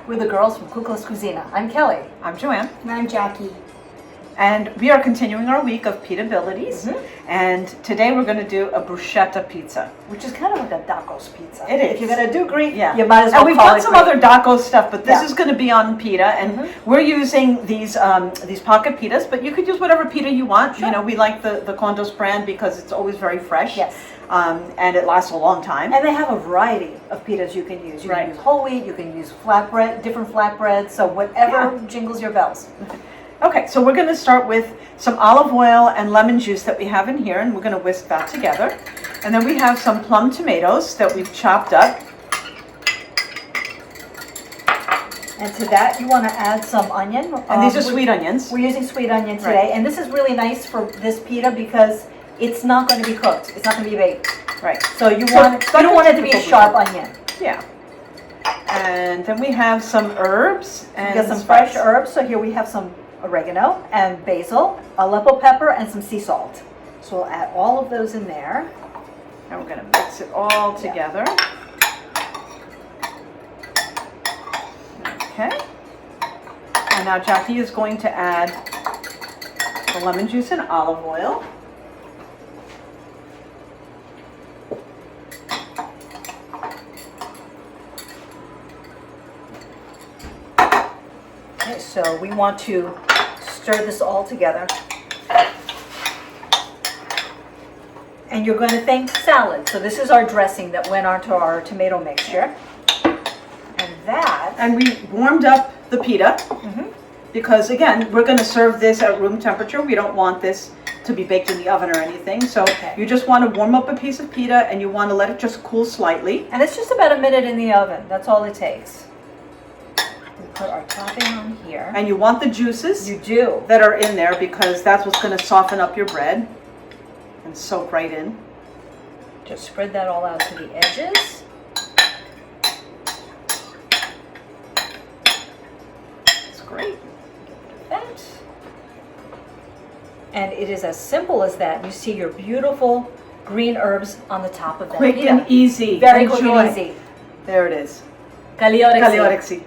We're the girls from Cucla's Cucina. I'm Kelly. I'm Joanne. And I'm Jackie. And we are continuing our week of Pita-bilities. And today we're going to do a Bruschetta pizza. Which is kind of like a Dakos pizza. It is. If you're going to do Greek, Yeah. you might as well And we've call done it some Greek. other Dakos stuff, but this Yeah. is going to be on pita. And we're using these pocket pitas, but you could use whatever pita you want. Sure. You know, we like the Condos brand because it's always very fresh. Yes. And it lasts a long time. And they have a variety of pitas you can use. You Right. can use whole wheat, you can use flatbread, different flatbreads, so whatever jingles your bells. Okay, so we're going to start with some olive oil and lemon juice that we have in here, and we're going to whisk that together. And then we have some plum tomatoes that we've chopped up. And to that, you want to add some onion. And these are sweet onions. We're using sweet onion today, and this is really nice for this pita because it's not going to be cooked. It's not going to be baked. Right. So you So want it's you don't like a want it to be a typical sharp onion. Yeah. And then we have some herbs and We got some spice. fresh herbs. So here we have some oregano and basil, Aleppo pepper, and some sea salt. So we'll add all of those in there. And we're going to mix it all together. Okay. And now Jackie is going to add the lemon juice and olive oil. Okay, so we want to stir this all together. And you're going to think salad. So this is our dressing that went onto our tomato mixture. And that, And we warmed up the pita because, again, we're going to serve this at room temperature. We don't want this to be baked in the oven or anything. So you just want to warm up a piece of pita and you want to let it just cool slightly. and it's just about a minute in the oven. That's all it takes. We put our topping on here. And you want the juices You do. that are in there because that's what's going to soften up your bread and soak right in. Just spread that all out to the edges. It's great. That. And it is as simple as that. You see your beautiful green herbs on the top of that Quick pita. and easy. Very quick Enjoy. and easy. There it is. Kaliorexi. Kaliorexi.